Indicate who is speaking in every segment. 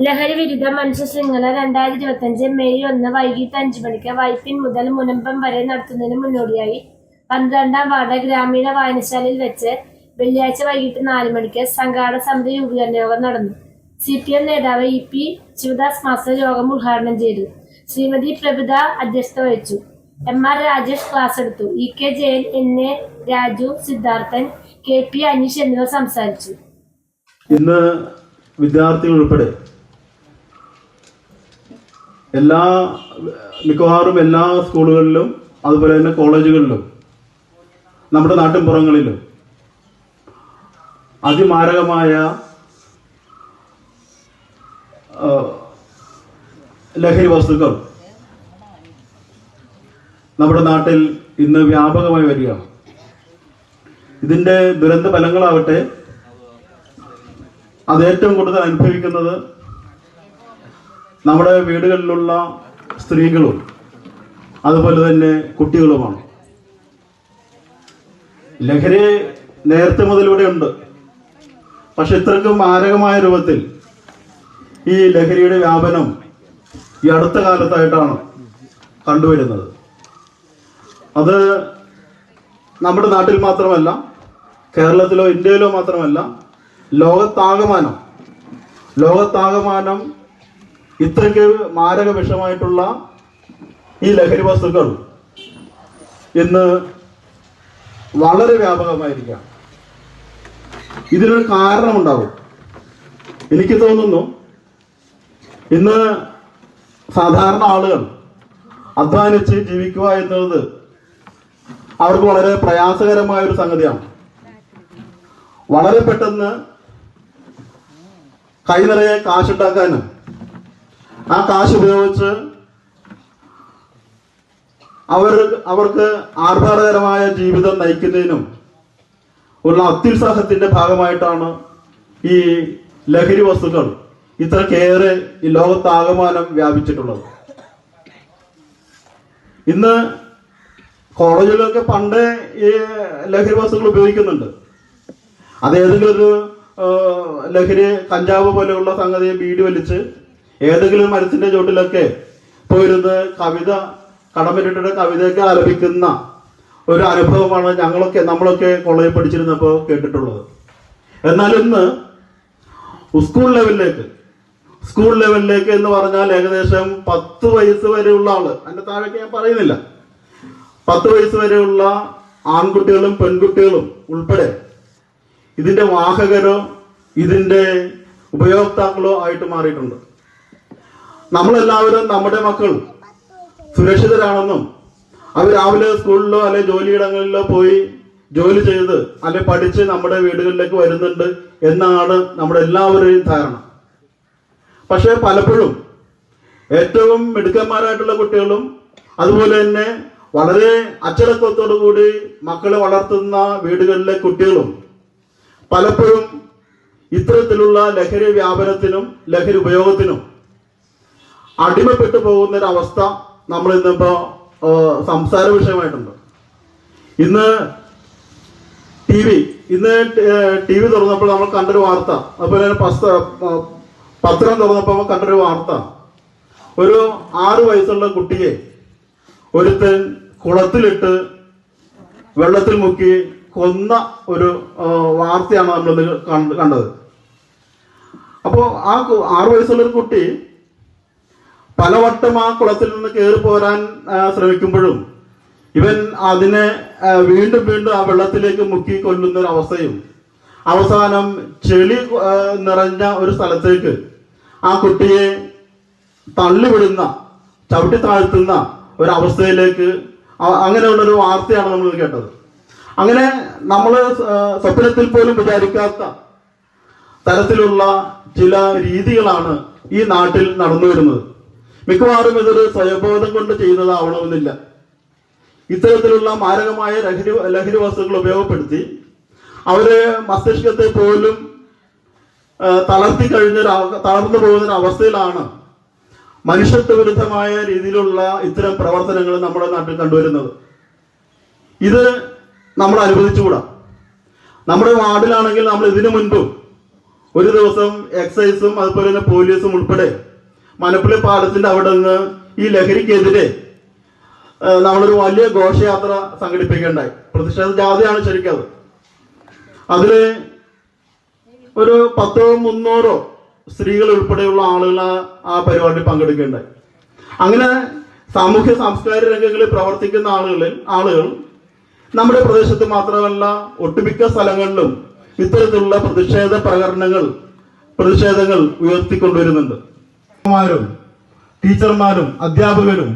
Speaker 1: ലഹരി വിരുദ്ധ മനുഷ്യ ശൃംഖല 2025 മെയ് 1 വൈകിട്ട് 5 മണിക്ക് വൈപ്പിൻ മുതൽ മുനമ്പം വരെ നടത്തുന്നതിന് മുന്നോടിയായി 12ാം വാർഡ് ഗ്രാമീണ വായനശാലയിൽ വെച്ച് വെള്ളിയാഴ്ച വൈകിട്ട് 4 മണിക്ക് സംഘാടക സമിതി രൂപീകരണ യോഗം നടന്നു. CPM നേതാവ് EP ശിവദാസ് മാസ്റ്റർ യോഗം ഉദ്ഘാടനം ചെയ്തു. ശ്രീമതി പ്രഭിത അധ്യക്ഷത വഹിച്ചു. MR രാജേഷ് ക്ലാസ് എടുത്തു. EK Jayan, NA Raju, Siddharthan, KP Aneesh എന്നിവർ സംസാരിച്ചു.
Speaker 2: ഇന്ന് വിദ്യാർത്ഥികൾ ഉൾപ്പെടെ മിക്കവാറും എല്ലാ സ്കൂളുകളിലും അതുപോലെ തന്നെ കോളേജുകളിലും നമ്മുടെ നാട്ടിൻപുറങ്ങളിലും അതിമാരകമായ ലഹരി വസ്തുക്കൾ നമ്മുടെ നാട്ടിൽ ഇന്ന് വ്യാപകമായി വരികയാണ്. ഇതിൻ്റെ ദുരന്ത ഫലങ്ങളാവട്ടെ അത് ഏറ്റവും കൂടുതൽ അനുഭവിക്കുന്നത് നമ്മുടെ വീടുകളിലുള്ള സ്ത്രീകളും അതുപോലെ തന്നെ കുട്ടികളുമാണ്. ലഹരി നേരത്തെ മുതൽ ഇവിടെ ഉണ്ട്. പക്ഷെ ഇത്രയ്ക്കും മാരകമായ രൂപത്തിൽ ഈ ലഹരിയുടെ വ്യാപനം ഈ അടുത്ത കാലത്തായിട്ടാണ് കണ്ടുവരുന്നത്. അത് നമ്മുടെ നാട്ടിൽ മാത്രമല്ല, കേരളത്തിലോ ഇന്ത്യയിലോ മാത്രമല്ല, ലോകത്താകമാനം ഇത്രയ്ക്ക് മാരക വിഷമായിട്ടുള്ള ഈ ലഹരി വസ്തുക്കൾ ഇന്ന് വളരെ വ്യാപകമായിരിക്കാം. ഇതിനൊരു കാരണമുണ്ടാകും. എനിക്ക് തോന്നുന്നു ഇന്ന് സാധാരണ ആളുകൾ അധ്വാനിച്ച് ജീവിക്കുക എന്നത് അവർക്ക് വളരെ പ്രയാസകരമായ ഒരു സംഗതിയാണ്. വളരെ പെട്ടെന്ന് കൈ നിറയെ കാശുണ്ടാക്കാനും ആ കാശ് ഉപയോഗിച്ച് അവർക്ക് ആർഭാടകരമായ ജീവിതം നയിക്കുന്നതിനും ഉള്ള അത്യുത്സാഹത്തിന്റെ ഭാഗമായിട്ടാണ് ഈ ലഹരി വസ്തുക്കൾ ഇത്രക്കേറെ ഈ ലോകത്താകമാനം വ്യാപിച്ചിട്ടുള്ളത്. ഇന്ന് കോളേജുകളിലൊക്കെ പണ്ട് ഈ ലഹരി വസ്തുക്കൾ ഉപയോഗിക്കുന്നുണ്ട്. അത് ഏതെങ്കിലും ഒരു ലഹരി കഞ്ചാവ് പോലെയുള്ള സംഗതിയെ ബീഡി വലിച്ച് ഏതെങ്കിലും മരത്തിന്റെ ചോട്ടിലൊക്കെ പോയിരുന്ന് കടമ്പനിട്ട കവിതയൊക്കെ ആലപിക്കുന്ന ഒരു അനുഭവമാണ് നമ്മളൊക്കെ കോളേജിൽ പഠിച്ചിരുന്നപ്പോൾ കേട്ടിട്ടുള്ളത്. എന്നാൽ ഇന്ന് സ്കൂൾ ലെവലിലേക്ക് എന്ന് പറഞ്ഞാൽ ഏകദേശം 10 വയസ്സ് വരെയുള്ള ആള്, അതിന്റെ താഴേക്ക് ഞാൻ പറയുന്നില്ല, 10 വയസ്സ് വരെയുള്ള ആൺകുട്ടികളും പെൺകുട്ടികളും ഉൾപ്പെടെ ഇതിന്റെ വാഹകരോ ഇതിന്റെ ഉപയോക്താക്കളോ ആയിട്ട് മാറിയിട്ടുണ്ട്. നമ്മളെല്ലാവരും നമ്മുടെ മക്കൾ സുരക്ഷിതരാണെന്നും അവർ രാവിലെ സ്കൂളിലോ അല്ലെ ജോലിയിടങ്ങളിലോ പോയി ജോലി ചെയ്ത് അല്ലെ പഠിച്ച് നമ്മുടെ വീടുകളിലേക്ക് വരുന്നുണ്ട് എന്നാണ് നമ്മുടെ എല്ലാവരുടെയും ധാരണ. പക്ഷെ പലപ്പോഴും ഏറ്റവും മിടുക്കന്മാരായിട്ടുള്ള കുട്ടികളും അതുപോലെ തന്നെ വളരെ അച്ചടക്കത്തോടു കൂടി മക്കളെ വളർത്തുന്ന വീടുകളിലെ കുട്ടികളും പലപ്പോഴും ഇത്തരത്തിലുള്ള ലഹരി വ്യാപനത്തിനും ലഹരി ഉപയോഗത്തിനും അടിമപ്പെട്ടു പോകുന്നൊരവസ്ഥ നമ്മൾ ഇന്നിപ്പോ സംസാര വിഷയമായിട്ടുണ്ട്. ഇന്ന് ടി വി തുറന്നപ്പോൾ നമ്മൾ കണ്ടൊരു വാർത്ത, അതുപോലെ തന്നെ പത്രം തുറന്നപ്പോൾ നമ്മൾ കണ്ടൊരു വാർത്ത, ഒരു 6 വയസ്സുള്ള കുട്ടിയെ ഒരുത്തൻ കുളത്തിലിട്ട് വെള്ളത്തിൽ മുക്കി കൊന്ന ഒരു വാർത്തയാണ് നമ്മളിത് കണ്ടത്. അപ്പോൾ ആ 6 വയസ്സുള്ളൊരു കുട്ടി പലവട്ടം ആ കുളത്തിൽ നിന്ന് കയറി പോരാൻ ശ്രമിക്കുമ്പോഴും ഇവൻ അതിനെ വീണ്ടും ആ വെള്ളത്തിലേക്ക് മുക്കി കൊല്ലുന്ന ഒരു അവസ്ഥയും അവസാനം ചെളി നിറഞ്ഞ ഒരു സ്ഥലത്തേക്ക് ആ കുട്ടിയെ തള്ളിവിടുന്ന, ചവിട്ടി താഴ്ത്തുന്ന ഒരവസ്ഥയിലേക്ക് അങ്ങനെയുള്ളൊരു വാർത്തയാണ് നമ്മൾ കേട്ടത്. അങ്ങനെ നമ്മൾ സ്വപ്നത്തിൽ പോലും വിചാരിക്കാത്ത തരത്തിലുള്ള ചില രീതികളാണ് ഈ നാട്ടിൽ നടന്നു വരുന്നത്. മിക്കവാറും ഇതൊരു സ്വയബോധം കൊണ്ട് ചെയ്യുന്നതാവണമെന്നില്ല. ഇത്തരത്തിലുള്ള മാരകമായ ലഹരി വസ്തുക്കൾ ഉപയോഗപ്പെടുത്തി അവര് മസ്തിഷ്കത്തെ പോലും തളർന്നു പോകുന്ന അവസ്ഥയിലാണ് മനുഷ്യത്വ വിരുദ്ധമായ രീതിയിലുള്ള ഇത്തരം പ്രവർത്തനങ്ങൾ നമ്മുടെ നാട്ടിൽ കണ്ടുവരുന്നത്. ഇത് നമ്മൾ അനുവദിച്ചുകൂടാ. നമ്മുടെ വാർഡിലാണെങ്കിൽ നമ്മൾ ഇതിനു മുൻപും ഒരു ദിവസം എക്സൈസും അതുപോലെ തന്നെ പോലീസും ഉൾപ്പെടെ മനപ്പള്ളി പാലത്തിന്റെ അവിടെ നിന്ന് ഈ ലഹരിക്കെതിരെ നമ്മളൊരു വലിയ ഘോഷയാത്ര സംഘടിപ്പിക്കുകയുണ്ടായി. പ്രതിഷേധ ജാഥയാണ് ശരിക്കും അതില് ഒരു 100-300 സ്ത്രീകൾ ഉൾപ്പെടെയുള്ള ആളുകൾ ആ പരിപാടിയിൽ പങ്കെടുക്കുകയുണ്ടായി. അങ്ങനെ സാമൂഹ്യ സാംസ്കാരിക രംഗങ്ങളിൽ പ്രവർത്തിക്കുന്ന ആളുകൾ നമ്മുടെ പ്രദേശത്ത് മാത്രമല്ല ഒട്ടുമിക്ക സ്ഥലങ്ങളിലും ഇത്തരത്തിലുള്ള പ്രതിഷേധങ്ങൾ ഉയർത്തിക്കൊണ്ടുവരുന്നുണ്ട്. ടീച്ചർമാരും അധ്യാപകരും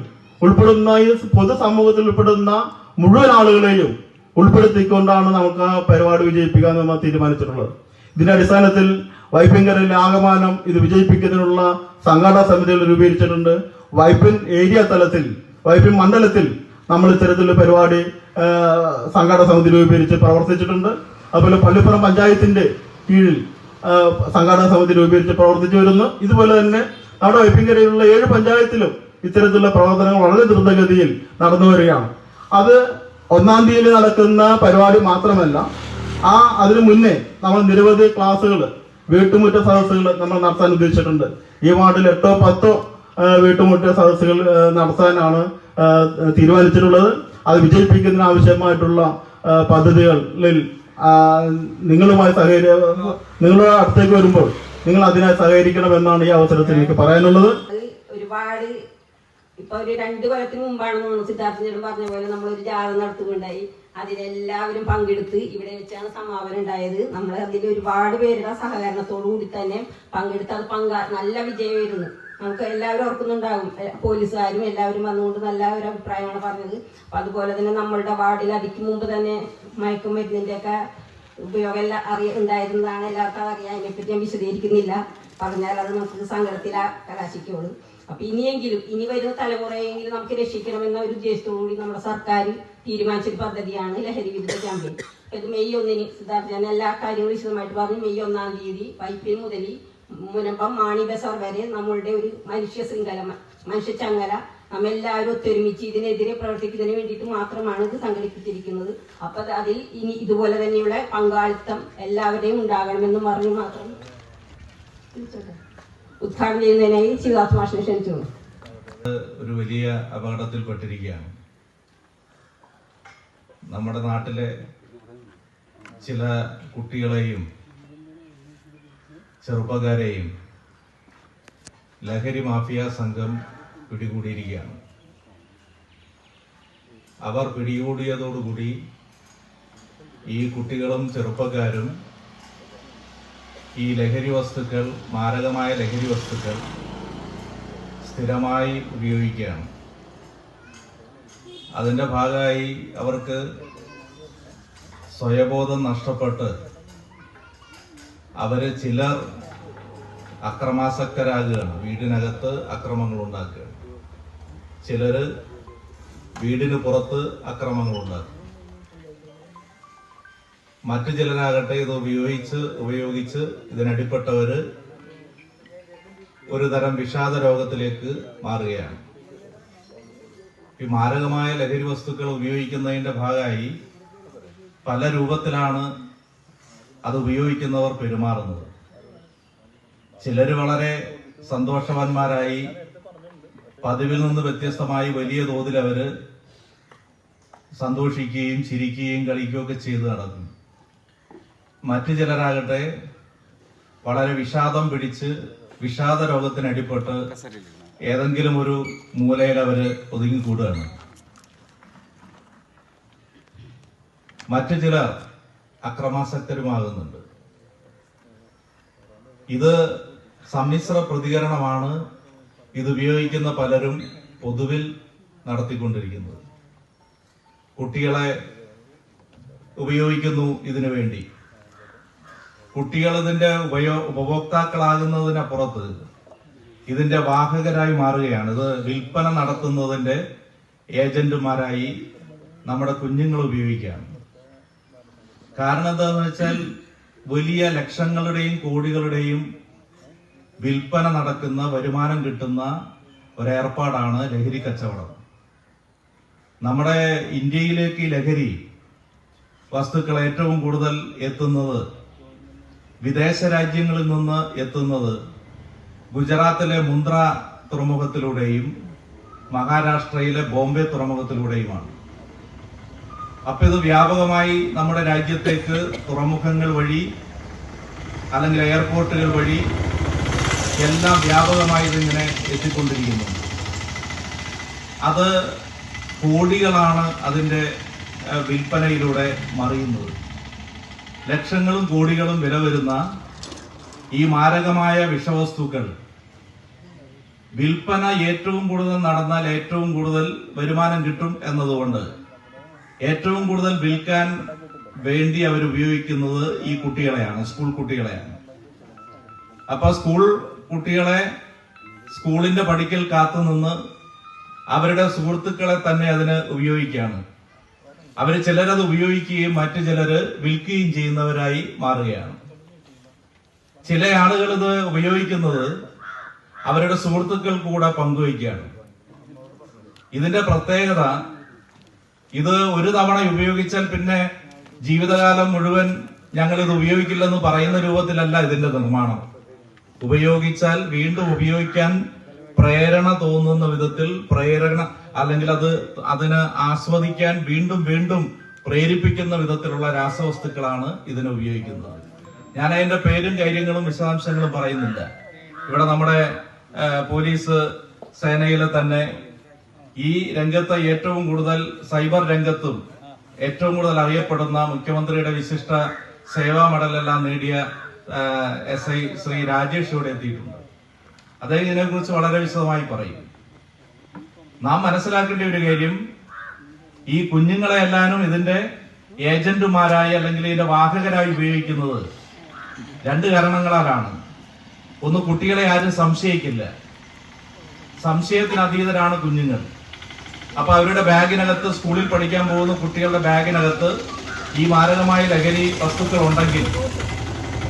Speaker 2: ഉൾപ്പെടുന്ന ഈ പൊതുസമൂഹത്തിൽ ഉൾപ്പെടുന്ന മുഴുവൻ ആളുകളെയും ഉൾപ്പെടുത്തിക്കൊണ്ടാണ് നമുക്ക് ആ പരിപാടി വിജയിപ്പിക്കാൻ നമ്മൾ തീരുമാനിച്ചിട്ടുള്ളത്. ഇതിന്റെ അടിസ്ഥാനത്തിൽ വൈപ്പിൻകരയിലെ ആകമാനം ഇത് വിജയിപ്പിക്കുന്നതിനുള്ള സംഘാടക സമിതികൾ രൂപീകരിച്ചിട്ടുണ്ട്. വൈപ്പിൻ ഏരിയ തലത്തിൽ, വൈപ്പിൻ മണ്ഡലത്തിൽ നമ്മൾ ഇത്തരത്തിലുള്ള പരിപാടി സംഘാടക സമിതി രൂപീകരിച്ച് പ്രവർത്തിച്ചിട്ടുണ്ട്. അതുപോലെ പള്ളിപ്പുറം പഞ്ചായത്തിന്റെ കീഴിൽ സംഘാടക സമിതി രൂപീകരിച്ച് പ്രവർത്തിച്ചു വരുന്നു. ഇതുപോലെ തന്നെ നമ്മുടെ വൈപ്പിൻകരയിലുള്ള 7 പഞ്ചായത്തിലും ഇത്തരത്തിലുള്ള പ്രവർത്തനങ്ങൾ വളരെ ദ്രുതഗതിയിൽ നടന്നു വരികയാണ്. അത് 1-ാം തീയതി നടക്കുന്ന പരിപാടി മാത്രമല്ല, അതിനു മുന്നേ നമ്മൾ നിരവധി ക്ലാസ്സുകൾ, വീട്ടുമുറ്റ സദസ്സുകൾ നമ്മൾ നടത്താൻ ഉദ്ദേശിച്ചിട്ടുണ്ട്. ഈ വാർഡിൽ 8-10 വീട്ടുമുറ്റ സദസ്സുകൾ നടത്താനാണ് തീരുമാനിച്ചിട്ടുള്ളത്. അത് വിജയിപ്പിക്കുന്നതിന് ആവശ്യമായിട്ടുള്ള പദ്ധതികളിൽ നിങ്ങളുടെ അടുത്തേക്ക് വരുമ്പോൾ നിങ്ങൾ അതിനായി സഹകരിക്കണമെന്നാണ് ഈ അവസരത്തിൽ എനിക്ക് പറയാനുള്ളത്.
Speaker 3: ഒരുപാട് ഇപ്പൊ ഒരു 2 കൊല്ലത്തിന് മുമ്പാണ് തോന്നുന്നു സിദ്ധാർത്ഥൻ പറഞ്ഞ പോലെ നമ്മളൊരു ജാഥ നടത്തുകയുണ്ടായി. അതിലെല്ലാവരും പങ്കെടുത്ത് ഇവിടെ വെച്ചാണ് സമാപനം ഉണ്ടായത്. നമ്മൾ അതിൽ ഒരുപാട് പേരുടെ സഹകരണത്തോടു കൂടി തന്നെ പങ്കെടുത്ത് അത് നല്ല വിജയമായിരുന്നു. നമുക്ക് എല്ലാവരും ഓർക്കുന്നുണ്ടാകും, പോലീസുകാരും എല്ലാവരും വന്നുകൊണ്ട് നല്ല ഒരു അഭിപ്രായമാണ് പറഞ്ഞത്. അപ്പൊ അതുപോലെ തന്നെ നമ്മളുടെ വാർഡിൽ അതിക്ക് മുമ്പ് തന്നെ മയക്കുമരുന്നിന്റെയൊക്കെ ഉപയോഗം ഉണ്ടായിരുന്നതാണ്, എല്ലാവർക്കും അറിയാം. അതിനെപ്പറ്റി ഞാൻ വിശദീകരിക്കുന്നില്ല, പറഞ്ഞാൽ അത് നമുക്ക് സങ്കടത്തിൽ കലാശിക്കുള്ളൂ. അപ്പൊ ഇനി വരുന്ന തലമുറയെങ്കിലും നമുക്ക് രക്ഷിക്കണമെന്ന ഒരു ഉദ്ദേശത്തോടുകൂടി നമ്മുടെ സർക്കാർ തീരുമാനിച്ചൊരു പദ്ധതിയാണ് ലഹരി വിരുദ്ധ ക്യാമ്പയിൻ. ഇത് മെയ് 1-ന് സിദ്ധാർത്ഥ ഞാൻ എല്ലാ കാര്യങ്ങളും വിശദമായിട്ട് പറഞ്ഞു. മെയ് 1-ാം തീയതി വൈപ്പിൻ മുതൽ മുനമ്പം മാണി ബസാർ വരെ നമ്മളുടെ ഒരു മനുഷ്യ ചങ്ങല നമ്മെല്ലാവരും ഒത്തൊരുമിച്ച് ഇതിനെതിരെ പ്രവർത്തിക്കുന്നതിന് വേണ്ടിയിട്ട് മാത്രമാണ് ഇത് സംഘടിപ്പിച്ചിരിക്കുന്നത്. അപ്പൊ അതിൽ ഇനി ഇതുപോലെ തന്നെയുള്ള പങ്കാളിത്തം എല്ലാവരുടെയും ഉണ്ടാകണമെന്ന് പറഞ്ഞു മാത്രം ഉദ്ഘാടനം ചെയ്യുന്നതിനായി ശിവദാസ് മാഷിനെ ക്ഷണിച്ചു.
Speaker 4: ഒരു വലിയ അപകടത്തിൽപ്പെട്ടിരിക്കുകയാണ്. നമ്മുടെ നാട്ടിലെ ചില കുട്ടികളെയും ചെറുപ്പക്കാരെയും ലഹരി മാഫിയ സംഘം പിടികൂടിയിരിക്കുകയാണ്. അവർ പിടികൂടിയതോടുകൂടി ഈ കുട്ടികളും ചെറുപ്പക്കാരും ഈ ലഹരി വസ്തുക്കൾ, മാരകമായ ലഹരി വസ്തുക്കൾ സ്ഥിരമായി ഉപയോഗിക്കുകയാണ്. അതിൻ്റെ ഭാഗമായി അവർക്ക് സ്വയബോധം നഷ്ടപ്പെട്ട് ചിലർ അക്രമാസക്തരാകുകയാണ്. വീടിനകത്ത് അക്രമങ്ങൾ ഉണ്ടാക്കുകയാണ്. ചിലർ വീടിന് പുറത്ത് അക്രമങ്ങൾ ഉണ്ടാക്കും. മറ്റു ചിലരാകട്ടെ ഇത് ഉപയോഗിച്ച് ഇതിനടിപ്പെട്ടവര് ഒരു തരം വിഷാദ രോഗത്തിലേക്ക് മാറുകയാണ്. ഈ മാരകമായ ലഹരി വസ്തുക്കൾ ഉപയോഗിക്കുന്നതിന്റെ ഭാഗമായി പല രൂപത്തിലാണ് അത് ഉപയോഗിക്കുന്നവർ പെരുമാറുന്നത്. ചിലർ വളരെ സന്തോഷവാന്മാരായി പതിവിൽ നിന്ന് വ്യത്യസ്തമായി വലിയ തോതിൽ അവര് സന്തോഷിക്കുകയും ചിരിക്കുകയും കളിക്കുകയൊക്കെ ചെയ്ത് നടക്കും. മറ്റു ചിലരാകട്ടെ വളരെ വിഷാദം പിടിച്ച് വിഷാദ രോഗത്തിനടിപ്പെട്ട് ഏതെങ്കിലും ഒരു മൂലയിൽ അവര് ഒതുങ്ങിക്കൂടുകയാണ്. മറ്റു ചിലർ അക്രമാസക്തരുമാകുന്നുണ്ട്. ഇത് സമ്മിശ്ര പ്രതികരണമാണ് ഇത് ഉപയോഗിക്കുന്ന പലരും പൊതുവിൽ നടത്തിക്കൊണ്ടിരിക്കുന്നത്. കുട്ടികളെ ഉപയോഗിക്കുന്നു ഇതിനു വേണ്ടി. കുട്ടികൾ ഇതിന്റെ ഉപഭോക്താക്കളാകുന്നതിനപ്പുറത്ത് ഇതിന്റെ വാഹകരായി മാറുകയാണ്. ഇത് വിൽപ്പന നടത്തുന്നതിന്റെ ഏജന്റുമാരായി നമ്മുടെ കുഞ്ഞുങ്ങൾ ഉപയോഗിക്കുകയാണ്. കാരണം എന്താണെന്ന് വെച്ചാൽ വലിയ ലക്ഷങ്ങളുടെയും കോടികളുടെയും വിൽപ്പന നടക്കുന്ന, വരുമാനം കിട്ടുന്ന ഒരേർപ്പാടാണ് ലഹരി കച്ചവടം. നമ്മുടെ ഇന്ത്യയിലേക്ക് ലഹരി വസ്തുക്കൾ ഏറ്റവും കൂടുതൽ എത്തുന്നത് വിദേശ രാജ്യങ്ങളിൽ നിന്ന് എത്തുന്നത് ഗുജറാത്തിലെ മുന്ദ്ര തുറമുഖത്തിലൂടെയും മഹാരാഷ്ട്രയിലെ ബോംബെ തുറമുഖത്തിലൂടെയുമാണ്. അപ്പൊ ഇത് വ്യാപകമായി നമ്മുടെ രാജ്യത്തേക്ക് തുറമുഖങ്ങൾ വഴി അല്ലെങ്കിൽ എയർപോർട്ടുകൾ വഴി എല്ലാം വ്യാപകമായി ഇതിങ്ങനെ എത്തിക്കൊണ്ടിരിക്കുന്നു. അത് കോടികളാണ് അതിൻ്റെ വിൽപ്പനയിലൂടെ മറിയുന്നത്. ലക്ഷങ്ങളും കോടികളും വില വരുന്ന ഈ മാരകമായ വിഷവസ്തുക്കൾ വിൽപ്പന ഏറ്റവും കൂടുതൽ നടന്നാൽ ഏറ്റവും കൂടുതൽ വരുമാനം കിട്ടും എന്നതുകൊണ്ട് ഏറ്റവും കൂടുതൽ വിൽക്കാൻ വേണ്ടി അവർ ഉപയോഗിക്കുന്നത് ഈ കുട്ടികളെയാണ്, സ്കൂൾ കുട്ടികളെയാണ്. അപ്പൊ സ്കൂൾ കുട്ടികളെ സ്കൂളിന്റെ പടിക്കൽ കാത്തുനിന്ന് അവരുടെ സുഹൃത്തുക്കളെ തന്നെ അതിന് ഉപയോഗിക്കുകയാണ്. അവര് ചിലരത് ഉപയോഗിക്കുകയും മറ്റു ചിലര് വിൽക്കുകയും ചെയ്യുന്നവരായി മാറുകയാണ്. ചില ആളുകൾ ഇത് ഉപയോഗിക്കുന്നത് അവരുടെ സുഹൃത്തുക്കൾ കൂടെ പങ്കുവയ്ക്കുകയാണ്. ഇതിന്റെ പ്രത്യേകത, ഇത് ഒരു തവണ ഉപയോഗിച്ചാൽ പിന്നെ ജീവിതകാലം മുഴുവൻ ഞങ്ങൾ ഇത് ഉപയോഗിക്കില്ലെന്ന് പറയുന്ന രൂപത്തിലല്ല ഇതിന്റെ നിർമ്മാണം. ഉപയോഗിച്ചാൽ വീണ്ടും ഉപയോഗിക്കാൻ പ്രേരണ തോന്നുന്ന വിധത്തിൽ അല്ലെങ്കിൽ അതിന് ആസ്വദിക്കാൻ വീണ്ടും വീണ്ടും പ്രേരിപ്പിക്കുന്ന വിധത്തിലുള്ള രാസവസ്തുക്കളാണ് ഇതിന് ഉപയോഗിക്കുന്നത്. ഞാൻ അതിന്റെ പേരും കാര്യങ്ങളും വിശദാംശങ്ങളും പറയുന്നില്ല. ഇവിടെ നമ്മുടെ പോലീസ് സേനയിലെ തന്നെ ഈ രംഗത്ത് ഏറ്റവും കൂടുതൽ സൈബർ രംഗത്തും ഏറ്റവും കൂടുതൽ അറിയപ്പെടുന്ന മുഖ്യമന്ത്രിയുടെ വിശിഷ്ട സേവാ മെഡലെല്ലാം നേടിയ SI ശ്രീ രാജേഷ് ഇവിടെ എത്തിയിട്ടുണ്ട്. അദ്ദേഹം ഇതിനെക്കുറിച്ച് വളരെ വിശദമായി പറയും. നാം മനസ്സിലാക്കേണ്ട ഒരു കാര്യം, ഈ കുഞ്ഞുങ്ങളെ എല്ലാവരും ഇതിന്റെ ഏജന്റുമാരായി അല്ലെങ്കിൽ ഇതിന്റെ വാഹകരായി ഉപയോഗിക്കുന്നത് രണ്ട് കാരണങ്ങളാലാണ്. ഒന്ന്, കുട്ടികളെ ആരും സംശയിക്കില്ല. സംശയത്തിന് അതീതരാണ് കുഞ്ഞുങ്ങൾ. അപ്പൊ അവരുടെ ബാഗിനകത്ത്, സ്കൂളിൽ പഠിക്കാൻ പോകുന്ന കുട്ടികളുടെ ബാഗിനകത്ത് ഈ മാരകമായ ലഹരി വസ്തുക്കൾ ഉണ്ടെങ്കിൽ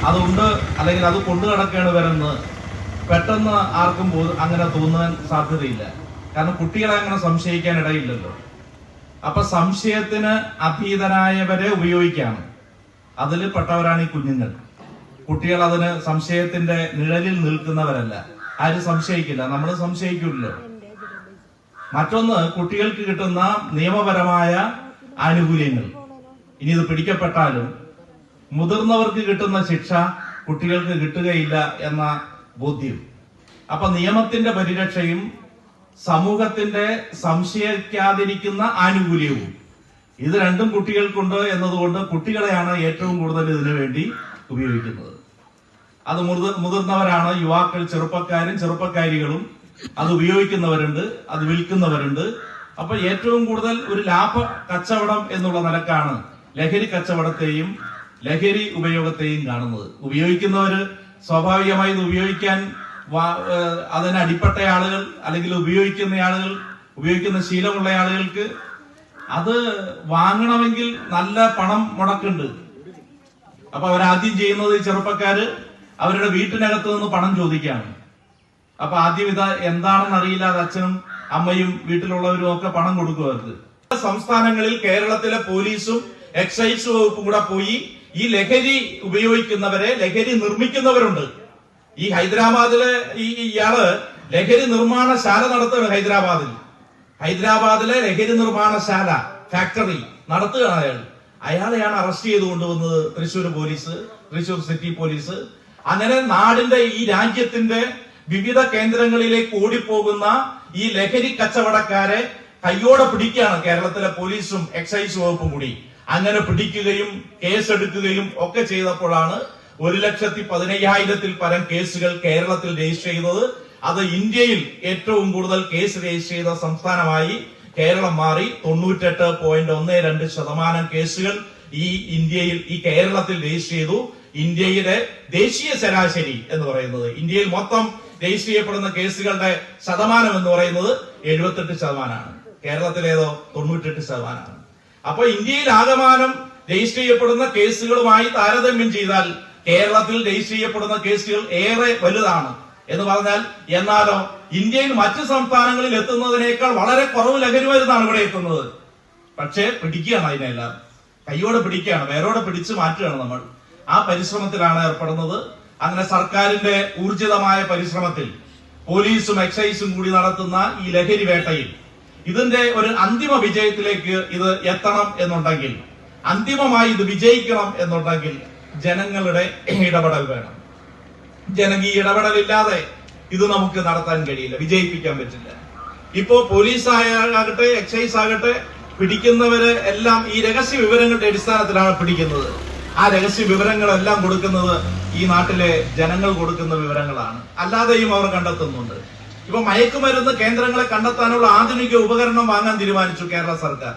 Speaker 4: അതുണ്ട്, അല്ലെങ്കിൽ അത് കൊണ്ടു നടക്കുകയാണ് വരുന്നത് പെട്ടെന്ന് ആർക്കും അങ്ങനെ തോന്നാൻ സാധ്യതയില്ല. കാരണം കുട്ടികളെ അങ്ങനെ സംശയിക്കാൻ ഇടയില്ലല്ലോ. അപ്പൊ സംശയത്തിന് അതീതരായവരെ ഉപയോഗിക്കാം. അതിൽ പെട്ടവരാണ് ഈ കുഞ്ഞുങ്ങൾ. കുട്ടികൾ അതിന് സംശയത്തിന്റെ നിഴലിൽ നിൽക്കുന്നവരല്ല. ആരും സംശയിക്കില്ല, നമ്മൾ സംശയിക്കില്ലല്ലോ. മറ്റൊന്ന്, കുട്ടികൾക്ക് കിട്ടുന്ന നിയമപരമായ ആനുകൂല്യങ്ങൾ. ഇനി ഇത് പിടിക്കപ്പെട്ടാലും മുതിർന്നവർക്ക് കിട്ടുന്ന ശിക്ഷ കുട്ടികൾക്ക് കിട്ടുകയില്ല എന്ന ബോധ്യം. അപ്പൊ നിയമത്തിന്റെ പരിരക്ഷയും സമൂഹത്തിന്റെ സംശയിക്കാതിരിക്കുന്ന ആനുകൂല്യവും, ഇത് രണ്ടും കുട്ടികൾക്കുണ്ട് എന്നതുകൊണ്ട് കുട്ടികളെയാണ് ഏറ്റവും കൂടുതൽ ഇതിനു വേണ്ടി ഉപയോഗിക്കുന്നത്. അത് മുതിർന്നവരാണ്, യുവാക്കൾ, ചെറുപ്പക്കാരും ചെറുപ്പക്കാരികളും അത് ഉപയോഗിക്കുന്നവരുണ്ട്, അത് വിൽക്കുന്നവരുണ്ട്. അപ്പൊ ഏറ്റവും കൂടുതൽ ഒരു ലാഭ കച്ചവടം എന്നുള്ള നിലക്കാണ് ലഹരി കച്ചവടത്തെയും ലഹരി ഉപയോഗത്തെയും കാണുന്നത്. ഉപയോഗിക്കുന്നവര് സ്വാഭാവികമായി ഇത് ഉപയോഗിക്കാൻ അതിന് അടിപ്പെട്ട ആളുകൾ അല്ലെങ്കിൽ ഉപയോഗിക്കുന്ന ശീലമുള്ള ആളുകൾക്ക് അത് വാങ്ങണമെങ്കിൽ നല്ല പണം മുടക്കുണ്ട്. അപ്പൊ അവരാദ്യം ചെയ്യുന്നത്, ഈ ചെറുപ്പക്കാര് അവരുടെ വീട്ടിനകത്ത് നിന്ന് പണം ചോദിക്കാണ്. അപ്പൊ ആദ്യം ഇത് എന്താണെന്ന് അറിയില്ല, അത് അച്ഛനും അമ്മയും വീട്ടിലുള്ളവരും ഒക്കെ പണം കൊടുക്കും അവർക്ക്. സംസ്ഥാനങ്ങളിൽ കേരളത്തിലെ പോലീസും എക്സൈസ് വകുപ്പും കൂടെ പോയി ഈ ലഹരി ഉപയോഗിക്കുന്നവരെ, ലഹരി നിർമ്മിക്കുന്നവരുണ്ട്. ഈ ഹൈദരാബാദിലെ ഇയാള് ലഹരി നിർമ്മാണശാല നടത്തുകയാണ്. ഹൈദരാബാദിലെ ലഹരി നിർമ്മാണശാല, ഫാക്ടറി നടത്തുകയാണ് അയാളെയാണ് അറസ്റ്റ് ചെയ്ത് കൊണ്ടുവന്നത് Thrissur police, Thrissur city police. അങ്ങനെ നാടിന്റെ, ഈ രാജ്യത്തിന്റെ വിവിധ കേന്ദ്രങ്ങളിലേക്ക് ഓടിപ്പോകുന്ന ഈ ലഹരി കച്ചവടക്കാരെ കയ്യോടെ പിടിക്കുകയാണ് കേരളത്തിലെ പോലീസും എക്സൈസ് വകുപ്പും കൂടി. അങ്ങനെ പിടിക്കുകയും കേസെടുക്കുകയും ഒക്കെ ചെയ്തപ്പോഴാണ് 1,15,000-ൽ പരം കേസുകൾ കേരളത്തിൽ രജിസ്റ്റർ ചെയ്തത്. അത് ഇന്ത്യയിൽ ഏറ്റവും കൂടുതൽ കേസ് രജിസ്റ്റർ ചെയ്ത സംസ്ഥാനമായി കേരളം മാറി. 98.12% കേസുകൾ ഈ കേരളത്തിൽ രജിസ്റ്റർ ചെയ്തു. ഇന്ത്യയിലെ ദേശീയ ശരാശരി എന്ന് പറയുന്നത്, ഇന്ത്യയിൽ മൊത്തം രജിസ്റ്റർ ചെയ്യപ്പെടുന്ന കേസുകളുടെ ശതമാനം എന്ന് പറയുന്നത് 78%. കേരളത്തിലേതോ 98%. അപ്പൊ ഇന്ത്യയിൽ ആകമാനം രജിസ്റ്റർ ചെയ്യപ്പെടുന്ന കേസുകളുമായി താരതമ്യം ചെയ്താൽ കേരളത്തിൽ രജിസ്റ്റർ ചെയ്യപ്പെടുന്ന കേസുകൾ ഏറെ വലുതാണ് എന്ന് പറഞ്ഞാൽ, എന്നാലോ ഇന്ത്യയിൽ മറ്റു സംസ്ഥാനങ്ങളിൽ എത്തുന്നതിനേക്കാൾ വളരെ കുറവ് ലഹരി മരുന്നാണ് ഇവിടെ എത്തുന്നത്. പക്ഷേ പിടിക്കുകയാണ്, അതിനെല്ലാം കൈയോടെ പിടിക്കുകയാണ്, വേരോടെ പിടിച്ചു മാറ്റുകയാണ് നമ്മൾ. ആ പരിശ്രമത്തിലാണ് ഏർപ്പെടുന്നത്. അങ്ങനെ സർക്കാരിന്റെ ഊർജിതമായ പരിശ്രമത്തിൽ പോലീസും എക്സൈസും കൂടി നടത്തുന്ന ഈ ലഹരി വേട്ടയിൽ ഇതിന്റെ ഒരു അന്തിമ വിജയത്തിലേക്ക് ഇത് എത്തണം എന്നുണ്ടെങ്കിൽ, അന്തിമമായി ഇത് വിജയിക്കണം എന്നുണ്ടെങ്കിൽ ജനങ്ങളുടെ ഇടപെടൽ വേണം. ജനകീയ ഇടപെടലില്ലാതെ ഇത് നമുക്ക് നടത്താൻ കഴിയില്ല, വിജയിപ്പിക്കാൻ പറ്റില്ല. ഇപ്പോ പോലീസ് ആകട്ടെ എക്സൈസ് ആകട്ടെ പിടിക്കുന്നവര് എല്ലാം ഈ രഹസ്യ വിവരങ്ങളുടെ അടിസ്ഥാനത്തിലാണ് പിടിക്കുന്നത്. ആ രഹസ്യ വിവരങ്ങളെല്ലാം കൊടുക്കുന്നത് ഈ നാട്ടിലെ ജനങ്ങൾ കൊടുക്കുന്ന വിവരങ്ങളാണ്, അല്ലാതെയും അവർ കണ്ടെത്തുന്നുണ്ട്. ഇപ്പൊ മയക്കുമരുന്ന് കേന്ദ്രങ്ങളെ കണ്ടെത്താനുള്ള ആധുനിക ഉപകരണം വാങ്ങാൻ തീരുമാനിച്ചു കേരള സർക്കാർ.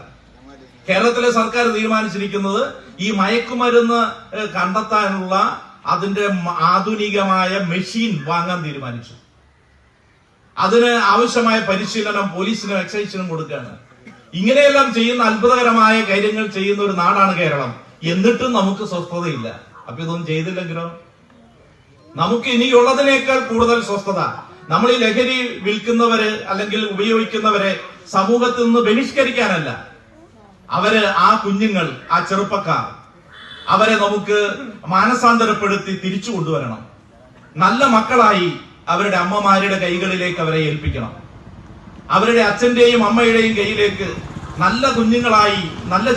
Speaker 4: കേരളത്തിലെ സർക്കാർ തീരുമാനിച്ചിരിക്കുന്നത് ഈ മയക്കുമരുന്ന് കണ്ടെത്താനുള്ള അതിന്റെ ആധുനികമായ മെഷീൻ വാങ്ങാൻ തീരുമാനിച്ചു. അതിന് ആവശ്യമായ പരിശീലനം പോലീസിനും എക്സൈസിനും കൊടുക്കുകയാണ്. ഇങ്ങനെയെല്ലാം ചെയ്യുന്ന അത്ഭുതകരമായ കാര്യങ്ങൾ ചെയ്യുന്ന ഒരു നാടാണ് കേരളം. എന്നിട്ടും നമുക്ക് സ്വസ്ഥതയില്ല. അപ്പൊ ഇതൊന്നും ചെയ്തില്ലെങ്കിലോ? നമുക്ക് ഇനിയുള്ളതിനേക്കാൾ കൂടുതൽ സ്വസ്ഥത. നമ്മൾ ഈ ലഹരി വിൽക്കുന്നവര് അല്ലെങ്കിൽ ഉപയോഗിക്കുന്നവരെ സമൂഹത്തിൽ നിന്ന് ബഹിഷ്കരിക്കാനല്ല, ആ കുഞ്ഞുങ്ങൾ, ആ ചെറുപ്പക്കാർ, അവരെ നമുക്ക് മാനസാന്തരപ്പെടുത്തി തിരിച്ചു കൊണ്ടുവരണം. നല്ല മക്കളായി അവരുടെ അമ്മമാരുടെ കൈകളിലേക്ക് അവരെ ഏൽപ്പിക്കണം. അവരുടെ അച്ഛന്റെയും അമ്മയുടെയും കയ്യിലേക്ക് നല്ല കുഞ്ഞുങ്ങളായി, നല്ല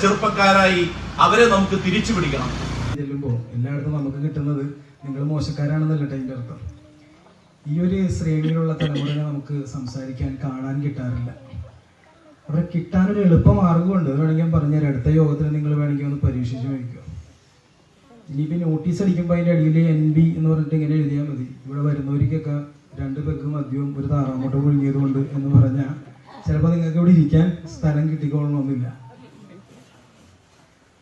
Speaker 4: ചെറുപ്പക്കാരായി അവരെ നമുക്ക് തിരിച്ചു പിടിക്കണം.
Speaker 5: ചെല്ലുമ്പോ എല്ലായിടത്തും നമുക്ക് കിട്ടുന്നത് നിങ്ങൾ മോശക്കാരാണെന്നല്ല അതിന്റെ അർത്ഥം. ഈ ഒരു ശ്രേണിയിലുള്ള തലമുറയെ നമുക്ക് സംസാരിക്കാൻ, കാണാൻ കിട്ടാറില്ല. അവിടെ കിട്ടാനൊരു എളുപ്പ മാർഗമുണ്ട്. അത് വേണമെങ്കിൽ പറഞ്ഞുതരാം. അടുത്ത യോഗത്തിന് നിങ്ങൾ വേണമെങ്കിൽ ഒന്ന് പരീക്ഷിച്ച് നോക്കുക. ഇനിയിപ്പോൾ നോട്ടീസ് അടിക്കുമ്പോൾ അതിൻ്റെ അടിയിൽ NB എന്ന് പറഞ്ഞിട്ട് ഇങ്ങനെ എഴുതിയാൽ മതി. ഇവിടെ വരുന്നവർക്കൊക്കെ 2 പെഗ് മദ്യവും ഒരു താറാമുട്ട പുഴുങ്ങിയതുകൊണ്ട് എന്ന് പറഞ്ഞാൽ ചിലപ്പോൾ നിങ്ങൾക്ക് ഇവിടെ ഇരിക്കാൻ സ്ഥലം കിട്ടിക്കൊള്ളണമെന്നില്ല.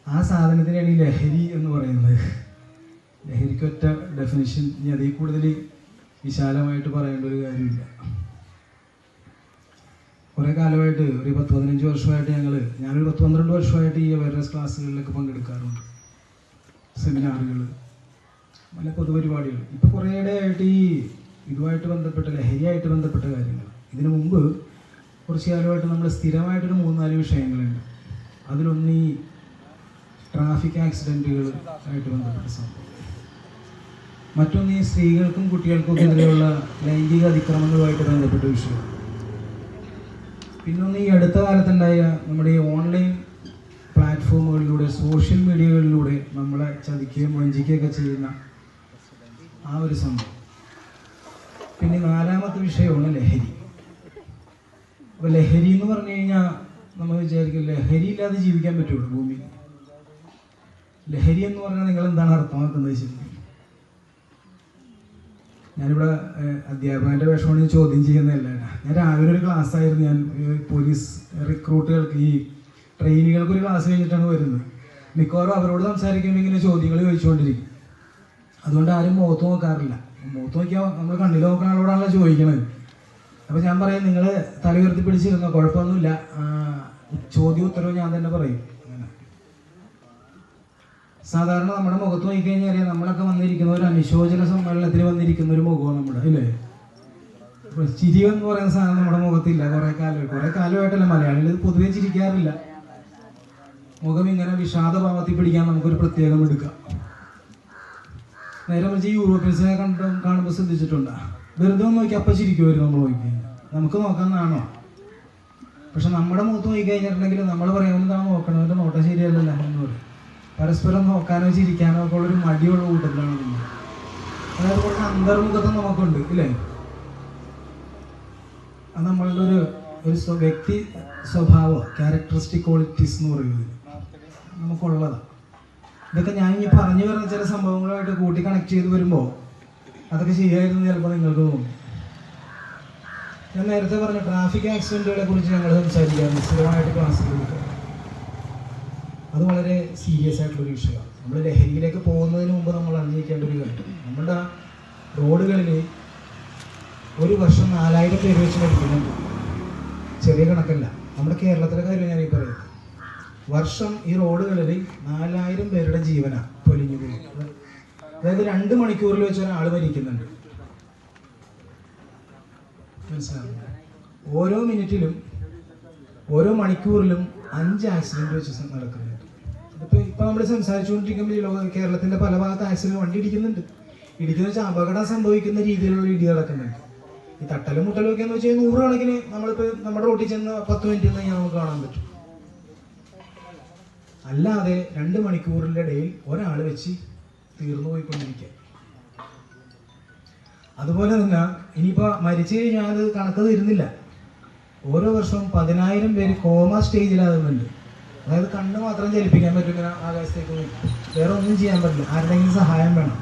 Speaker 5: ആ സാധനത്തിനാണ് ഈ ലഹരി എന്ന് പറയുന്നത്. ലഹരിക്കൊറ്റ ഡെഫിനിഷൻ, ഇനി അതിൽ കൂടുതൽ വിശാലമായിട്ട് പറയേണ്ട ഒരു കാര്യമില്ല. കുറേ കാലമായിട്ട് ഒരു 10-15 വർഷമായിട്ട് ഞാനൊരു 10-12 വർഷമായിട്ട് ഈ അവയർനെസ് ക്ലാസ്സുകളിലൊക്കെ പങ്കെടുക്കാറുണ്ട്. സെമിനാറുകൾ, പല പൊതുപരിപാടികൾ. ഇപ്പോൾ കുറേയുടെ ആയിട്ട് ഈ ഇതുമായിട്ട് ബന്ധപ്പെട്ട, ലഹരിയായിട്ട് ബന്ധപ്പെട്ട കാര്യങ്ങൾ. ഇതിനു മുമ്പ് കുറച്ച് കാലമായിട്ട് നമ്മൾ സ്ഥിരമായിട്ടൊരു 3-4 വിഷയങ്ങളുണ്ട്. അതിലൊന്ന് ഈ ട്രാഫിക് ആക്സിഡൻറ്റുകൾ ആയിട്ട് ബന്ധപ്പെട്ട സംഭവം. മറ്റൊന്ന് ഈ സ്ത്രീകൾക്കും കുട്ടികൾക്കും എതിരെയുള്ള ലൈംഗിക അതിക്രമങ്ങളുമായിട്ട് ബന്ധപ്പെട്ട വിഷയം. പിന്നൊന്ന് ഈ അടുത്ത കാലത്തുണ്ടായ നമ്മുടെ ഈ ഓൺലൈൻ പ്ലാറ്റ്ഫോമുകളിലൂടെ, സോഷ്യൽ മീഡിയകളിലൂടെ നമ്മളെ ചതിക്കുകയും വഞ്ചിക്കുകയൊക്കെ ചെയ്യുന്ന ആ ഒരു സംഭവം. പിന്നെ 4ാമത്തെ വിഷയമാണ് ലഹരി. അപ്പോൾ ലഹരി എന്ന് പറഞ്ഞു കഴിഞ്ഞാൽ നമ്മൾ വിചാരിക്കും ലഹരി ഇല്ലാതെ ജീവിക്കാൻ പറ്റുള്ളൂ ഭൂമിയിൽ. ലഹരി എന്ന് പറഞ്ഞാൽ നിങ്ങൾ എന്താണ് അർത്ഥമാക്കുന്നത് വെച്ചിട്ടുണ്ടെങ്കിൽ, ഞാനിവിടെ അധ്യാപകൻ്റെ വിഷമമാണ് ചോദ്യം ചെയ്യുന്നതല്ല. ഞാൻ രാവിലെ ഒരു ക്ലാസ്സായിരുന്നു. ഞാൻ പോലീസ് റിക്രൂട്ടുകൾക്ക്, ഈ ട്രെയിനികൾക്ക് ഒരു ക്ലാസ് കഴിഞ്ഞിട്ടാണ് വരുന്നത്. മിക്കവാറും അവരോട് സംസാരിക്കുമ്പോൾ ഇങ്ങനെ ചോദ്യങ്ങൾ ചോദിച്ചുകൊണ്ടിരിക്കും. അതുകൊണ്ട് ആരും മുഖത്ത് നോക്കാറില്ല. മുഖത്ത് നോക്കിയാൽ നമ്മൾ കണ്ണിൽ നോക്കുന്ന ആളോടാണല്ലോ ചോദിക്കണത്. അപ്പോൾ ഞാൻ പറയും, നിങ്ങൾ തല ഉയർത്തി പിടിച്ചിരുന്നോ, കുഴപ്പമൊന്നുമില്ല, ചോദ്യം ഉത്തരവ് ഞാൻ തന്നെ പറയും. അങ്ങനെ സാധാരണ നമ്മുടെ മുഖത്ത് നോക്കിക്കഴിഞ്ഞാൽ അറിയാം, നമ്മളൊക്കെ വന്നിരിക്കുന്ന ഒരു അനുശോചന സമ്മേളനത്തിന് വന്നിരിക്കുന്ന ഒരു മുഖമാണ് നമ്മുടെ, ഇല്ലേ? ചിരി എന്ന് പറയുന്ന സാധനം നമ്മുടെ മുഖത്തില്ല. കുറേ കാലമായിട്ടല്ല മലയാളികൾ പൊതുവെ ചിരിക്കാറില്ല. മുഖം ഇങ്ങനെ വിഷാദഭാവത്തിൽ പിടിക്കാൻ നമുക്കൊരു പ്രത്യേകം എടുക്കാം. നേരെ മറിച്ച് യൂറോപ്യൻസിനെ കാണുമ്പോൾ ശ്രദ്ധിച്ചിട്ടുണ്ടോ? വെറുതെ ഒന്ന് നോക്കി അപ്പം ചിരിക്കുമായിരുന്നു നമ്മൾ നോക്കിക്കഴിഞ്ഞാൽ. നമുക്ക് നോക്കാമെന്നാണോ? പക്ഷെ നമ്മുടെ മുഖത്ത് നോക്കിക്കഴിഞ്ഞിട്ടുണ്ടെങ്കിൽ നമ്മൾ പറയാവുന്നതാണ് നോക്കണവൻ്റെ നോട്ടം ശരിയല്ലല്ലോ എന്ന് പറയും. പരസ്പരം നോക്കാനോ ചിരിക്കാനോ ഒക്കെ ഉള്ളൊരു മടിയുള്ള കൂട്ടത്തിലാണ് നമ്മൾ. അതായത് കുറച്ച് അന്തർമുഖത്വം നമുക്കുണ്ട്, ഇല്ലേ? അത് നമ്മളുടെ ഒരു വ്യക്തി സ്വഭാവം, ക്യാരക്ടറിസ്റ്റിക് ക്വാളിറ്റീസ് എന്ന് പറയുന്നത് നമുക്കുള്ളതാണ്. ഇതൊക്കെ ഞാൻ ഈ പറഞ്ഞു വരുന്ന ചില സംഭവങ്ങളുമായിട്ട് കൂട്ടി കണക്ട് ചെയ്ത് വരുമ്പോൾ അതൊക്കെ ശരിയായിരുന്നു ചിലപ്പോൾ നിങ്ങൾക്ക് തോന്നും. ഞാൻ നേരത്തെ പറഞ്ഞ ട്രാഫിക് ആക്സിഡൻറ്റുകളെ കുറിച്ച് ഞങ്ങൾ സംസാരിക്കാറുണ്ട് സ്ഥിരമായിട്ട് ക്ലാസ്സിൽ കൊടുക്കുക. അത് വളരെ സീരിയസ് ആയിട്ടുള്ളൊരു വിഷയമാണ്. നമ്മൾ ലഹരിയിലേക്ക് പോകുന്നതിന് മുമ്പ് നമ്മൾ അറിഞ്ഞിരിക്കേണ്ട ഒരു കാര്യം, നമ്മുടെ റോഡുകളിൽ ഒരു വർഷം 4000 പേര് വെച്ച് മരിക്കുന്നുണ്ട്. ചെറിയ കണക്കല്ല. നമ്മുടെ കേരളത്തിലെ കാര്യം ഞാൻ ഈ പറയുന്നത്. വർഷം ഈ റോഡുകളിൽ 4000 പേരുടെ ജീവനാണ് പൊലിഞ്ഞു പോകുന്നത്. അതായത് 2 മണിക്കൂറിൽ വെച്ച് ഒരാൾ മരിക്കുന്നുണ്ട്. മനസ്സിലാവുന്നു? ഓരോ മിനിറ്റിലും ഓരോ മണിക്കൂറിലും 5 ആക്സിഡന്റ് വെച്ച് നടക്കുന്നുണ്ട്. ഇപ്പൊ നമ്മൾ സംസാരിച്ചുകൊണ്ടിരിക്കുമ്പോൾ കേരളത്തിന്റെ പല ഭാഗത്ത് ആക്സിഡന്റ് വണ്ടി ഇടിക്കുന്നുണ്ട്. ഇടിക്കുന്ന വെച്ചാൽ അപകടം സംഭവിക്കുന്ന രീതിയിലുള്ള ഇടി നടക്കുന്നുണ്ട്. ഈ തട്ടലും മുട്ടലും ഒക്കെ എന്ന് വെച്ചാൽ 100 കണക്കിന് നമ്മളിപ്പോൾ നമ്മുടെ റോട്ടിൽ ചെന്ന് 10 മിനിറ്റ് കഴിഞ്ഞാൽ നമുക്ക് കാണാൻ പറ്റും. അല്ലാതെ 2 മണിക്കൂറിൻ്റെ ഇടയിൽ ഒരാൾ വെച്ച് തീർന്നു പോയിക്കൊണ്ടിരിക്കുക. അതുപോലെ തന്നെ ഇനിയിപ്പോൾ മരിച്ചു കഴിഞ്ഞാൽ അത് കണക്ക് തരുന്നില്ല. ഓരോ വർഷവും 10,000 പേര് കോമ സ്റ്റേജിലാകുന്നുണ്ട്. അതായത് കണ്ണ് മാത്രം ചലിപ്പിക്കാൻ പറ്റും, ഇങ്ങനെ ആകാശത്തേക്ക് വേറെ ഒന്നും ചെയ്യാൻ പറ്റില്ല, ആരുടെയെങ്കിലും സഹായം വേണം.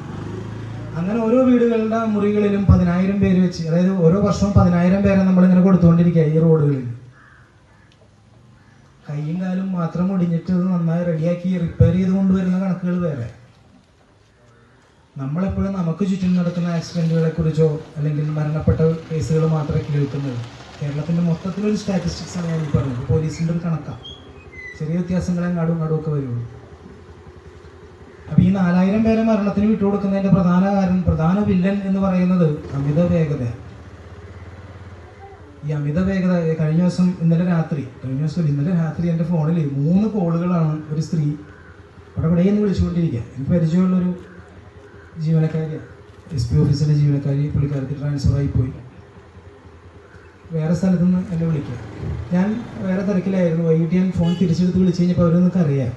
Speaker 5: അങ്ങനെ ഓരോ വീടുകളുടെ മുറികളിലും 10,000 പേര് വെച്ച്, അതായത് ഓരോ വർഷവും 10,000 പേരെ നമ്മളിങ്ങനെ കൊടുത്തുകൊണ്ടിരിക്കുക ഈ റോഡുകളിൽ. കൈയും കാലും മാത്രം ഒടിഞ്ഞിട്ട് നന്നായി റെഡിയാക്കി റിപ്പയർ ചെയ്ത് കൊണ്ടുവരുന്ന കണക്കുകൾ വേറെ. നമ്മളെപ്പോഴും നമുക്ക് ചുറ്റും നടക്കുന്ന ആക്സിഡന്റുകളെ കുറിച്ചോ അല്ലെങ്കിൽ മരണപ്പെട്ട കേസുകൾ മാത്രമേ കേൾക്കുന്നത്. കേരളത്തിന്റെ മൊത്തത്തിലൊരു സ്റ്റാറ്റിസ്റ്റിക്സ് ആണ് ഞാൻ പറഞ്ഞത്. പോലീസിന്റെ ഒരു കണക്കാണ്. ചെറിയ വ്യത്യാസങ്ങളെ നടുവും ഒക്കെ വരുള്ളൂ. അപ്പൊ ഈ 4,000 പേരെ മരണത്തിന് വിട്ടുകൊടുക്കുന്നതിന്റെ പ്രധാന വില്ലൻ എന്ന് പറയുന്നത് അമിത വേഗതയാണ്. ഈ അമിത വേഗത ഇന്നലെ രാത്രി എൻ്റെ ഫോണിൽ 3 കോളുകളാണ് ഒരു സ്ത്രീ ഇവിടെ നിന്ന് വിളിച്ചുകൊണ്ടിരിക്കുക. എനിക്ക് പരിചയമുള്ളൊരു ജീവനക്കാരിയാണ്, SP ഓഫീസിലെ ജീവനക്കാരി. പുള്ളിക്കാരത്തിൽ ട്രാൻസ്ഫർ ആയിപ്പോയി, വേറെ സ്ഥലത്തു നിന്ന് എന്നെ വിളിക്കുക. ഞാൻ വേറെ തിരക്കിലായിരുന്നു. വൈകിട്ട് ഞാൻ ഫോൺ തിരിച്ചെടുത്ത് വിളിച്ചു കഴിഞ്ഞപ്പോൾ അവരൊന്നൊക്കെ അറിയാം.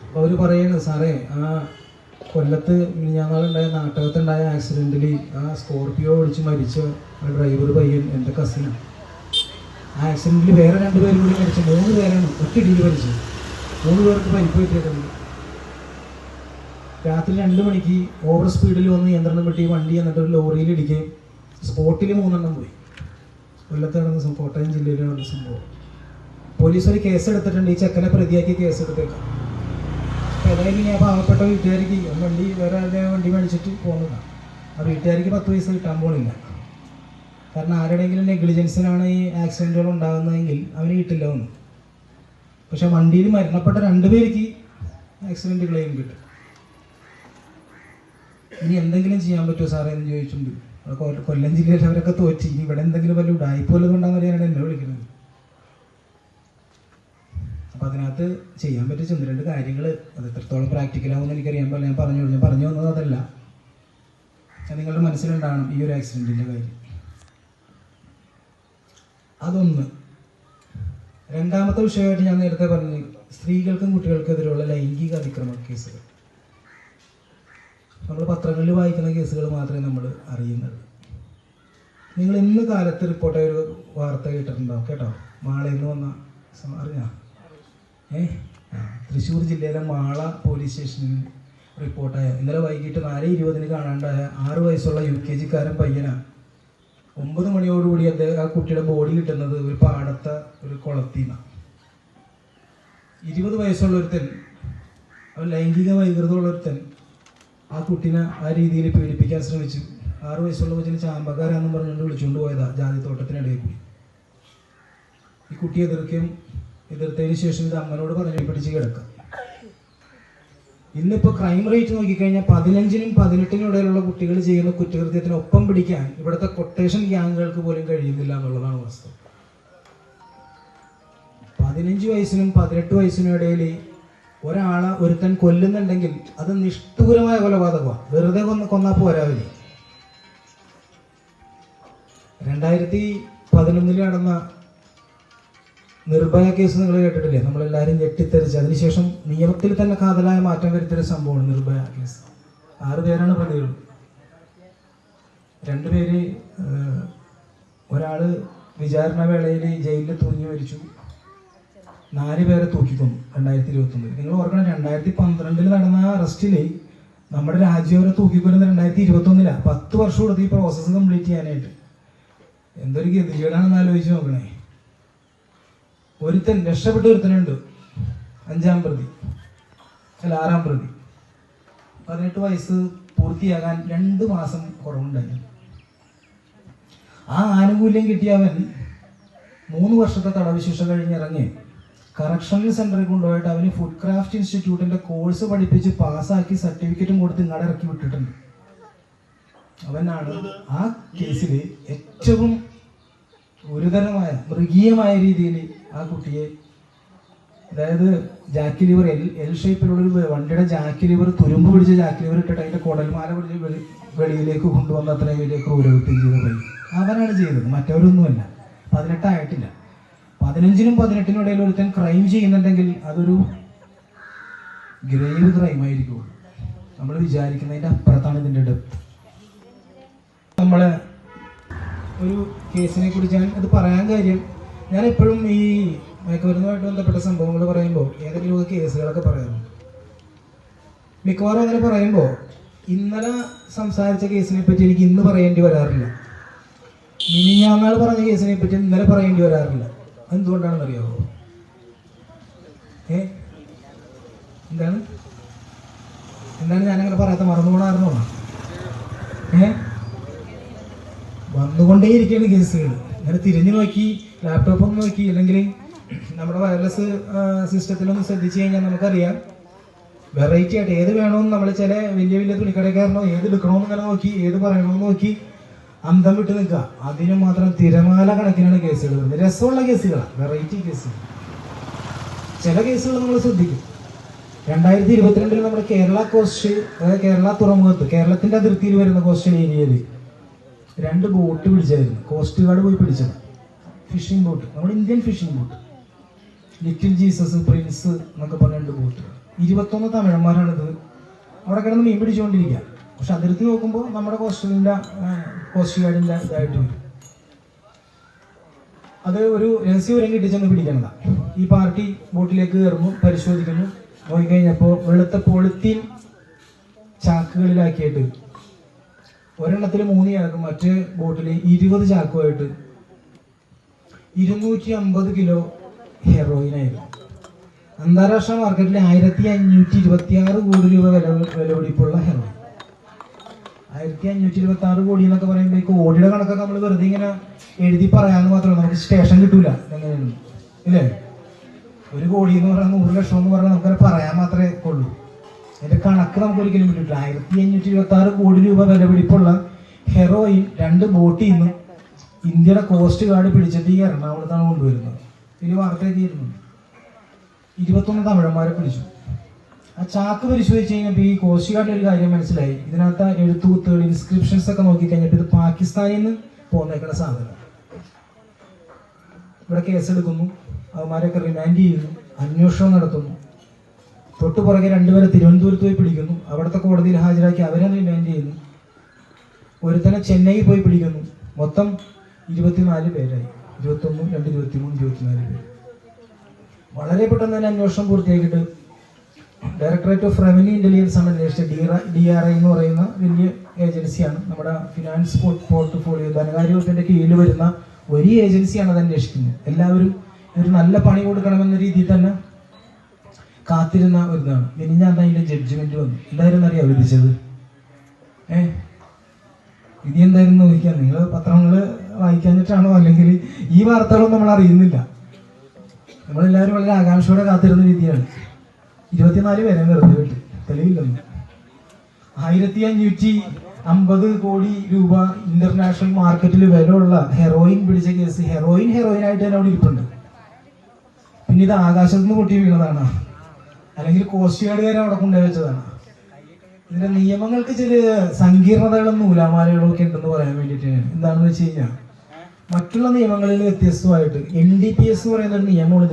Speaker 5: അപ്പോൾ അവർ പറയുന്നത്, സാറേ ആ കൊല്ലത്ത് ഞങ്ങളുണ്ടായ നാട്ടകത്തുണ്ടായ ആക്സിഡൻറ്റിൽ ആ സ്കോർപ്പിയോ ഓടിച്ച് മരിച്ച ഡ്രൈവർ പയ്യൻ എൻ്റെ കസിനാണ്. ആ ആക്സിഡൻറ്റിൽ വേറെ 2 പേരും കൂടി മരിച്ചു. 3 പേരാണ് ഒറ്റയിടിയിൽ മരിച്ചത്. 3 പേർക്ക് പരിക്ക് പറ്റിയിട്ടുണ്ട്. രാത്രി 2 മണിക്ക് ഓവർ സ്പീഡിൽ വന്ന് നിയന്ത്രണം വെട്ടി വണ്ടി എന്നിട്ട് ഒരു ലോറിയിൽ ഇടിക്കുകയും സ്പോട്ടിൽ 3 എണ്ണം പോയി. കൊല്ലത്ത് നടന്ന കോട്ടയം ജില്ലയിൽ നടന്ന സംഭവം. പോലീസ് ഒരു കേസ് എടുത്തിട്ടുണ്ട്. ഈ ചെക്കനെ പ്രതിയാക്കി കേസ് എടുത്തേക്കാം. അപ്പോൾ ഏതായാലും ഞാൻ പാവപ്പെട്ട വീട്ടുകാർക്ക് വേറെ വണ്ടി മേടിച്ചിട്ട് പോകുന്നതാണ്. ആ വീട്ടുകാർക്ക് 10 പൈസ കിട്ടാൻ പോണില്ല. കാരണം ആരുടെയെങ്കിലും നെഗ്ലിജൻസിനാണ് ഈ ആക്സിഡൻറ്റുകൾ ഉണ്ടാകുന്നതെങ്കിൽ അവന് കിട്ടില്ല ഒന്നും. പക്ഷെ വണ്ടിയിൽ മരണപ്പെട്ട 2 പേർക്ക് ആക്സിഡൻറ്റ് ക്ലെയിം കിട്ടും. ഇനി എന്തെങ്കിലും ചെയ്യാൻ പറ്റുമോ സാറേ എന്ന് ചോദിച്ചിട്ടുണ്ട്. കൊല്ലം ജില്ലയിൽ അവരൊക്കെ തോറ്റി. ഇനി ഇവിടെ എന്തെങ്കിലും വല്ല ഉടായ്പോലതുകൊണ്ടാന്ന് പറയാനാണ് എന്നെ വിളിക്കുന്നത്. അപ്പം അതിനകത്ത് ചെയ്യാൻ പറ്റിയ 1-2 കാര്യങ്ങൾ, അത് എത്രത്തോളം പ്രാക്ടിക്കലാവുമെന്ന് എനിക്കറിയാൻ പാടില്ല. ഞാൻ പറഞ്ഞു വന്നത് അതല്ല. നിങ്ങളുടെ മനസ്സിലുണ്ടാകണം ഈ ഒരു ആക്സിഡൻറ്റിൻ്റെ കാര്യം. അതൊന്ന്. രണ്ടാമത്തെ വിഷയമായിട്ട് ഞാൻ നേരത്തെ പറഞ്ഞു, സ്ത്രീകൾക്കും കുട്ടികൾക്കെതിരെയുള്ള ലൈംഗിക അതിക്രമ കേസുകൾ. നമ്മൾ പത്രങ്ങളിൽ വായിക്കുന്ന കേസുകൾ മാത്രമേ നമ്മൾ അറിയുന്നത്. നിങ്ങൾ ഇന്ന് കാലത്ത് റിപ്പോർട്ടായ ഒരു വാർത്ത കേട്ടിട്ടുണ്ടാവും കേട്ടോ. മാളയിൽ നിന്ന് വന്ന അറിഞ്ഞാ തൃശ്ശൂർ ജില്ലയിലെ മാള പോലീസ് സ്റ്റേഷനിൽ റിപ്പോർട്ടായ ഇന്നലെ വൈകിട്ട് 4:20 കാണാണ്ടായ 6 വയസ്സുള്ള UKG-കാരൻ പയ്യനാണ്. 9 മണിയോടുകൂടി ആ കുട്ടിയുടെ ബോഡി കിട്ടുന്നത് ഒരു പാടത്തെ ഒരു കുളത്തിനാണ്. 20 വയസ്സുള്ള ഒരുത്തൻ, അവൻ ലൈംഗിക വൈകൃതമുള്ളൊരുത്തൻ ആ കുട്ടീനെ ആ രീതിയിൽ പീഡിപ്പിക്കാൻ ശ്രമിച്ചു. 6 വയസ്സുള്ള കൊച്ചിന് ചാമ്പക്കാരാന്നും പറഞ്ഞുകൊണ്ട് വിളിച്ചുകൊണ്ട് പോയതാ ജാതിത്തോട്ടത്തിനിടയിൽ കൂടി. ഈ കുട്ടി എതിർത്തതിന് ശേഷം ഇത് അമ്മനോട് പറഞ്ഞു പിടിച്ച് കിടക്കാം. ഇന്നിപ്പോൾ ക്രൈം റേറ്റ് നോക്കിക്കഴിഞ്ഞാൽ 15-നും 18-നും ഇടയിലുള്ള കുട്ടികൾ ചെയ്യുന്ന കുറ്റകൃത്യത്തിന് ഒപ്പം പിടിക്കാൻ ഇവിടുത്തെ കൊട്ടേഷൻ ഗ്യാങ്ങുകൾക്ക് പോലും കഴിയുന്നില്ല എന്നുള്ളതാണ് വാസ്തവം. 15 വയസ്സിനും 18 വയസ്സിനും ഇടയിൽ ഒരുത്തൻ കൊല്ലുന്നുണ്ടെങ്കിൽ അത് നിഷ്ഠൂരമായ കൊലപാതകമാണ്. വെറുതെ കൊന്നാൽ പോരാവില്ലേ. 2011 നടന്ന നിർഭയ കേസ് നിങ്ങൾ കേട്ടിട്ടില്ലേ? നമ്മളെല്ലാവരും ഞെട്ടിത്തെറിച്ച് അതിനുശേഷം നിയമത്തിൽ തന്നെ കാതലായ മാറ്റം വരുത്തിയൊരു സംഭവമാണ് നിർഭയ കേസ്. 6 പേരാണ് പ്രതികൾ. 2 പേര്, ഒരാള് വിചാരണ വേളയിൽ ജയിലിൽ തൂങ്ങി മരിച്ചു. 4 പേരെ തൂക്കിക്കൊന്നു 2021. നിങ്ങൾ ഓർക്കണം, 2012 നടന്ന അറസ്റ്റിൽ നമ്മുടെ രാജ്യം വരെ തൂക്കിക്കൊല്ലുന്ന 2021. 10 വർഷം കൊടുത്ത് ഈ പ്രോസസ്സ് കംപ്ലീറ്റ് ചെയ്യാനായിട്ട്. എന്തൊരു ഗതികേടാണെന്ന് ആലോചിച്ച് നോക്കണേ. രക്ഷപ്പെട്ട ഒരുത്തനുണ്ട്, 5-ാം പ്രതി, 6-ാം പ്രതി. 18 വയസ്സ് പൂർത്തിയാകാൻ 2 മാസം കുറവുണ്ടായി. ആ ആനുകൂല്യം കിട്ടിയവൻ 3 വർഷത്തെ തടവ് ശിക്ഷ കഴിഞ്ഞിറങ്ങി കറക്ഷണൽ സെന്ററിൽ കൊണ്ടുപോയിട്ട് അവന് ഫുഡ് ക്രാഫ്റ്റ് ഇൻസ്റ്റിറ്റ്യൂട്ടിന്റെ കോഴ്സ് പഠിപ്പിച്ച് പാസ്സാക്കി സർട്ടിഫിക്കറ്റും കൊടുത്ത് ഇങ്ങോട്ട് ഇറക്കി വിട്ടിട്ടുണ്ട്. അവനാണ് ആ കേസിൽ ഏറ്റവും ഗുരുതരമായ മൃഗീയമായ രീതിയിൽ ആ കുട്ടിയെ അതായത് ജാക്കി ലിവർ എൽ ഷേപ്പിലുള്ളൊരു വണ്ടിയുടെ ജാക്കി ലിവർ, തുരുമ്പ് പിടിച്ച ജാക്കി ലിവർ ഇട്ടിട്ട് അതിൻ്റെ കുടൽമാല പിടിച്ച് വെളിയിലേക്ക് കൊണ്ടുവന്ന് അത്രയും വലിയ ക്രൂരകൃത്യം ചെയ്ത പയ്യൻ അവനാണ് ചെയ്തത്, മറ്റവരൊന്നുമല്ല. 18 ആയിട്ടില്ല. 15നും 18നും ഇടയിൽ ഒരുത്തൻ ക്രൈം ചെയ്യുന്നുണ്ടെങ്കിൽ അതൊരു ഗ്രേവ് ക്രൈം ആയിരിക്കുള്ളൂ. നമ്മൾ വിചാരിക്കുന്നതിൻ്റെ അപ്പുറത്താണ് ഇതിൻ്റെ ഡെപ്ത്. നമ്മളെ ഒരു കേസിനെ കുറിച്ച് ഞാൻ അത് പറയാൻ കാര്യം, ഞാൻ എപ്പോഴും ഈ മയക്കുമരുന്നുമായിട്ട് ബന്ധപ്പെട്ട സംഭവങ്ങൾ പറയുമ്പോൾ ഏതെങ്കിലും കേസുകളൊക്കെ പറയാറുണ്ട്. മിക്കവാറും അങ്ങനെ പറയുമ്പോൾ ഇന്നലെ സംസാരിച്ച കേസിനെ പറ്റി എനിക്ക് ഇന്ന് പറയേണ്ടി വരാറില്ല. മിനിഞ്ഞാന്നാൾ പറഞ്ഞ കേസിനെ പറ്റി ഇന്നലെ പറയേണ്ടി വരാറില്ല. എന്തുകൊണ്ടാണെന്ന് അറിയാമോ? എന്താണ് ഞാനങ്ങനെ പറയാത്ത? മറന്നുകൂടാറുന്നോ? വന്നുകൊണ്ടേയിരിക്കുകയാണ് കേസുകൾ. ഇങ്ങനെ തിരിഞ്ഞു നോക്കി, ലാപ്ടോപ്പ് ഒന്ന് നോക്കി, അല്ലെങ്കിൽ നമ്മുടെ വയർലെസ് സിസ്റ്റത്തിലൊന്ന് ശ്രദ്ധിച്ചു കഴിഞ്ഞാൽ നമുക്കറിയാം വെറൈറ്റി ആയിട്ട് ഏത് വേണമെന്ന് നമ്മൾ ചില വലിയ വലിയ തുണിക്കടക്കാരനോ ഏത് എടുക്കണമെന്ന് ഇങ്ങനെ നോക്കി, ഏത് പറയണമെന്ന് നോക്കി അന്തം വിട്ട് നിൽക്കുക. അതിന് മാത്രം തിരമാല കണക്കിനാണ് കേസുകൾ വരുന്നത്. രസമുള്ള കേസുകളാണ്, വെറൈറ്റി കേസുകൾ. ചില കേസുകൾ നമ്മൾ ശ്രദ്ധിക്കും. 2022 നമ്മുടെ കേരള കോസ്റ്റ്, അതായത് കേരള തുറമുഖത്ത്, കേരളത്തിന്റെ അതിർത്തിയിൽ വരുന്ന കോസ്റ്റൽ ഏരിയയിൽ 2 ബോട്ട് പിടിച്ചായിരുന്നു. കോസ്റ്റ് ഗാർഡ് പോയി പിടിച്ചത്. ഫിഷിംഗ് ബോട്ട്, നമ്മുടെ Indian fishing boat, little Jesus, Prince എന്നൊക്കെ പറഞ്ഞ 2 ബോട്ട്. 21 തമിഴന്മാരാണിത് അവിടെ കിടന്ന് മീൻ പിടിച്ചുകൊണ്ടിരിക്കുക. പക്ഷെ അതിർത്തി നോക്കുമ്പോൾ നമ്മുടെ കോസ്റ്റ് ഗാർഡിൻ്റെ ഇതായിട്ട് വരും. അത് ഒരു രഹസ്യവിവരം കിട്ടിച്ചെന്ന് പിടിക്കണതാണ്. ഈ പാർട്ടി ബോട്ടിലേക്ക് കയറുന്നു, പരിശോധിക്കുന്നു. നോക്കിക്കഴിഞ്ഞപ്പോൾ വെളുത്ത പോളിത്തീൻ ചാക്കുകളിലാക്കിയിട്ട് ഒരെണ്ണത്തിൽ 3 ചാക്കും, മറ്റേ ബോട്ടിൽ 20 ചാക്കുമായിട്ട് 250 കിലോ ഹെറോയിനായിരുന്നു. അന്താരാഷ്ട്ര മാർക്കറ്റിൽ 1526 കോടി രൂപ വിലപിടിപ്പുള്ള ഹെറോയിൻ. 1526 കോടി എന്നൊക്കെ പറയുമ്പോൾ ഈ കോടിയുടെ കണക്കൊക്കെ നമ്മൾ വെറുതെ ഇങ്ങനെ എഴുതി പറയാമെന്ന് മാത്രമല്ല, നമുക്ക് സ്റ്റേഷൻ കിട്ടൂല. എങ്ങനെയാണ് ഇല്ലേ? 1 കോടി എന്ന് പറഞ്ഞാൽ 100 ലക്ഷം എന്ന് പറഞ്ഞാൽ നമുക്കത് പറയാൻ മാത്രമേ ഉള്ളൂ. അതിന്റെ കണക്ക് നമുക്ക് ഒരിക്കലും കിട്ടില്ല. 1526 കോടി രൂപ വിലപിടിപ്പുള്ള ഹെറോയിൻ 2 ബോട്ടിൽ നിന്ന് ഇന്ത്യയുടെ കോസ്റ്റ് ഗാർഡ് പിടിച്ചിട്ട് ഈ എറണാകുളത്താണ് കൊണ്ടുവരുന്നത്. ഇതിൽ വാർത്തയൊക്കെ ആയിരുന്നു. 21 തമിഴന്മാരെ പിടിച്ചു. ആ ചാക്ക് പരിശോധിച്ച് കഴിഞ്ഞപ്പോൾ ഈ കോസ്റ്റ് ഗാർഡിന് ഒരു കാര്യം മനസ്സിലായി. ഇതിനകത്ത് എഴുത്തുകുത്തുകൾ, ഇൻസ്ക്രിപ്ഷൻസ് ഒക്കെ നോക്കിക്കഴിഞ്ഞിട്ട് ഇത് പാകിസ്ഥാനിൽ നിന്ന് പോന്നേക്കുന്ന സാധനം. ഇവിടെ കേസെടുക്കുന്നു, അവന്മാരെയൊക്കെ റിമാൻഡ് ചെയ്യുന്നു, അന്വേഷണം നടത്തുന്നു. തൊട്ടു പുറകെ 2 പേരെ തിരുവനന്തപുരത്ത് പോയി പിടിക്കുന്നു, അവിടുത്തെ കോടതിയിൽ ഹാജരാക്കി അവരെ റിമാൻഡ് ചെയ്യുന്നു. ഒരുത്തനെ ചെന്നൈയിൽ പോയി പിടിക്കുന്നു. മൊത്തം 24 പേരായി. 21, 2, 23, 24 പേര്. വളരെ പെട്ടെന്ന് തന്നെ അന്വേഷണം പൂർത്തിയാക്കിയിട്ട് ഡയറക്ടറേറ്റ് ഓഫ് റവന്യൂ ഇന്റലിജൻസ് ആണ് അന്വേഷിച്ചത്. DRI എന്ന് പറയുന്ന വലിയ ഏജൻസിയാണ്. നമ്മുടെ ഫിനാൻസ് പോർട്ട്ഫോളിയോ ധനകാര്യ വകുപ്പിന്റെ കീഴിൽ വരുന്ന ഒരു ഏജൻസിയാണ് അത് അന്വേഷിക്കുന്നത്. എല്ലാവരും ഒരു നല്ല പണി കൊടുക്കണമെന്ന രീതിയിൽ തന്നെ കാത്തിരുന്ന ഒരിതാണ്. ഞാൻ അതിന്റെ ജഡ്ജ്മെന്റ് വന്നു. എന്തായിരുന്നു അറിയാം വിധിച്ചത്? വിധി എന്തായിരുന്നു നോക്കിയാൽ, നിങ്ങൾ പത്രങ്ങൾ വായിക്കാഞ്ഞിട്ടാണോ അല്ലെങ്കിൽ ഈ വാർത്തകളൊന്നും നമ്മൾ അറിയുന്നില്ല. നമ്മളെല്ലാവരും വളരെ ആകാംക്ഷയോടെ കാത്തിരുന്ന രീതിയാണ്. 24 പേരെ വെറുതെ വിട്ട്, തെളിവില്ലെന്ന്. 1550 കോടി രൂപ ഇന്റർനാഷണൽ മാർക്കറ്റിൽ വിലയുള്ള ഹെറോയിൻ പിടിച്ച കേസ്. ഹെറോയിനായിട്ട് തന്നെ അവിടെ ഇരിപ്പുണ്ട്. പിന്നെ ഇത് ആകാശത്ത് നിന്ന് പൊട്ടി വീണതാണ്, അല്ലെങ്കിൽ കോസ്റ്റ് ഗാർഡുകാരെ അവിടെ കൊണ്ടുപോയി വെച്ചതാണ്. ഇതിന്റെ നിയമങ്ങൾക്ക് ചില സങ്കീർണതകളും നൂലാമാലകളും ഒക്കെ ഉണ്ടെന്ന് പറയാൻ വേണ്ടിയിട്ടാണ്. എന്താണെന്ന് വെച്ച് കഴിഞ്ഞാൽ മറ്റുള്ള നിയമങ്ങളിൽ വ്യത്യസ്തമായിട്ട് NDPS എന്ന് പറയുന്ന ഒരു നിയമമാണ്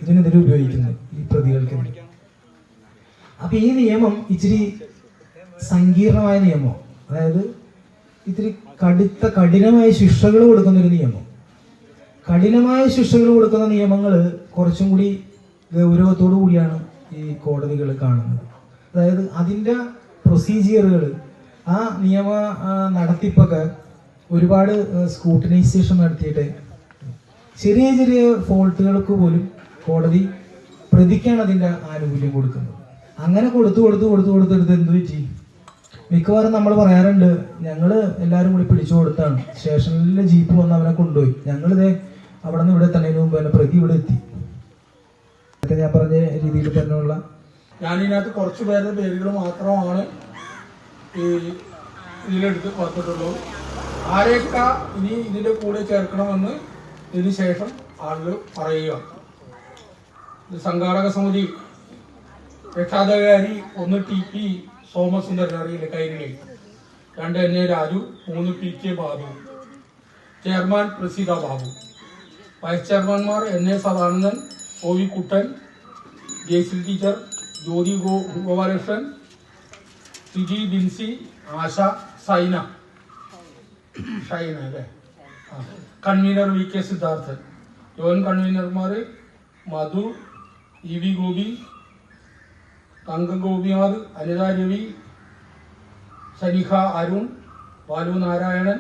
Speaker 5: ഇതിനെതിരെ ഉപയോഗിക്കുന്നത് ഈ പ്രതികൾക്കെതിരെ. അപ്പൊ ഈ നിയമം ഇച്ചിരി സങ്കീർണമായ നിയമം, അതായത് ഇത്തിരി കഠിനമായ ശിക്ഷകൾ കൊടുക്കുന്ന ഒരു നിയമം. കഠിനമായ ശിക്ഷകൾ കൊടുക്കുന്ന നിയമങ്ങൾ കുറച്ചും കൂടി ഗൗരവത്തോടു കൂടിയാണ് ഈ കോടതികൾ കാണുന്നത്. അതായത് അതിൻ്റെ പ്രൊസീജിയറുകൾ, ആ നിയമ നടത്തിപ്പൊക്കെ ഒരുപാട് സ്ക്രൂട്ടിനൈസേഷൻ നടത്തിയിട്ട് ചെറിയ ചെറിയ ഫോൾട്ടുകൾക്ക് പോലും കോടതി പ്രതിക്കാണ് അതിൻ്റെ ആനുകൂല്യം കൊടുക്കുന്നത്. അങ്ങനെ കൊടുത്തെടുത്ത് എന്ത് പറ്റി? മിക്കവാറും നമ്മൾ പറയാറുണ്ട്, ഞങ്ങൾ എല്ലാവരും കൂടി പിടിച്ചു കൊടുത്താണ്, സ്റ്റേഷനിലെ ജീപ്പ് വന്ന് അവനെ കൊണ്ടുപോയി, ഞങ്ങളിതേ അവിടെ നിന്ന് ഇവിടെ എത്തുന്നതിന് മുമ്പ് തന്നെ പ്രതി ഇവിടെ എത്തി. ഞാൻ പറഞ്ഞ രീതിയിൽ തന്നെയുള്ള
Speaker 6: ഞാനിതിനകത്ത് കുറച്ച് പേരുടെ പേരുകൾ മാത്രമാണ് ഈ ഇതിലെടുത്ത് വന്നിട്ടുള്ളൂ. ആരെയൊക്കെ ഇനി ഇതിൻ്റെ കൂടെ ചേർക്കണമെന്ന് ഇതിന് ശേഷം ആളുകൾ പറയുക. ഇത് സംഘാടക സമിതി രക്ഷാധികാരി 1 TP സോമസുന്ദരൻ, അറിയില്ല, Kairali. 2 NA Raju. 3 PK Babu. Chairman Praseetha Babu. Vice ചെയർമാൻമാർ NA Sadanandan, OV Kuttan, Jayasree teacher, Jyothi Gopalakrishnan, Siji, Binsy, Asha, Shaina അല്ലേ. Convener VK Siddharthan. ജോയിന്റ് കൺവീനർമാർ മധു, EV ഗോപി, തങ്കം ഗോപിനാഥ്, അനിത രവി, സനിഹ അരുൺ, ബാലു നാരായണൻ,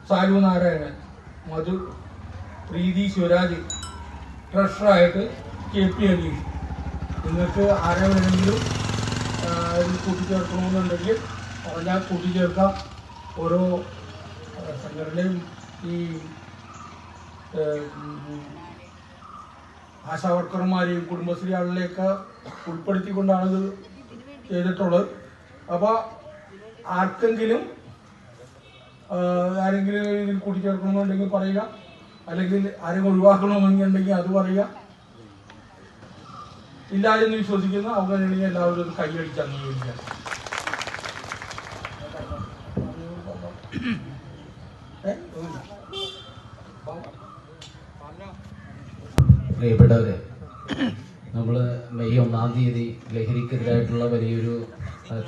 Speaker 6: സാലു നാരായണൻ, മധു, പ്രീതി ശിവരാജ്. ട്രഷറായിട്ട് KP അനീഷ്. നിങ്ങൾക്ക് ആരെ വേണമെങ്കിലും കൂട്ടിച്ചേർക്കണമെന്നുണ്ടെങ്കിൽ പറഞ്ഞാൽ കൂട്ടിച്ചേർക്കാം. ഓരോ സംഘടനയും ഈ ആശാവർക്കർമാരെയും കുടുംബശ്രീ ആളിനെയൊക്കെ ഉൾപ്പെടുത്തിക്കൊണ്ടാണ് ഇത് ചെയ്തിട്ടുള്ളത്. അപ്പോൾ ആർക്കെങ്കിലും ആരെങ്കിലും ഇതിൽ കൂട്ടിച്ചേർക്കണമെന്നുണ്ടെങ്കിൽ പറയുക, അല്ലെങ്കിൽ ആരെങ്കിലും ഒഴിവാക്കണമെന്നുണ്ടെങ്കിൽ അത് പറയുക. ഇല്ല എന്ന് വിശ്വസിക്കുന്ന അവഗണനീയ എല്ലാവരും ഇത് കൈയടിച്ച് അംഗീകരിക്കാം.
Speaker 7: പ്രിയപ്പെട്ടവരെ, നമ്മൾ മെയ് 1-ാം തീയതി ലഹരിക്കെതിരായിട്ടുള്ള വലിയൊരു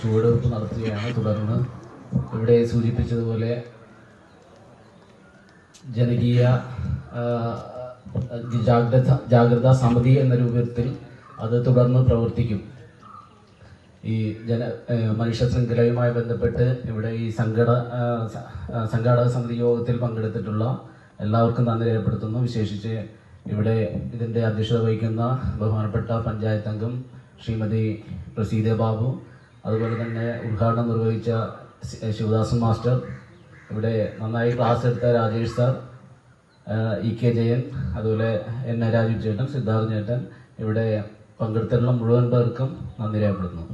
Speaker 7: ചുവടുവെപ്പ് നടത്തുകയാണ്. തുടർന്ന് ഇവിടെ സൂചിപ്പിച്ചതുപോലെ ജനകീയ ജാഗ്രതാ സമിതി എന്ന രൂപത്തിൽ അത് തുടർന്ന് പ്രവർത്തിക്കും. ഈ മനുഷ്യ ശൃംഖലയുമായി ബന്ധപ്പെട്ട് ഇവിടെ ഈ സംഘാടക സമിതി യോഗത്തിൽ പങ്കെടുത്തിട്ടുള്ള എല്ലാവർക്കും നന്ദി രേഖപ്പെടുത്തുന്നു. വിശേഷിച്ച് ഇവിടെ ഇതിൻ്റെ അധ്യക്ഷത വഹിക്കുന്ന ബഹുമാനപ്പെട്ട പഞ്ചായത്ത് അംഗം ശ്രീമതി പ്രസീത ബാബു, അതുപോലെ തന്നെ ഉദ്ഘാടനം നിർവഹിച്ച ശിവദാസൻ മാസ്റ്റർ, ഇവിടെ നന്നായി ക്ലാസ് എടുത്ത രാജേഷ് സാർ, EK ജയൻ, അതുപോലെ NA രാജു ചേട്ടൻ, സിദ്ധാർത്ഥ ചേട്ടൻ, ഇവിടെ പങ്കെടുത്തിട്ടുള്ള മുഴുവൻ പേർക്കും നന്ദി രേഖപ്പെടുത്തുന്നു.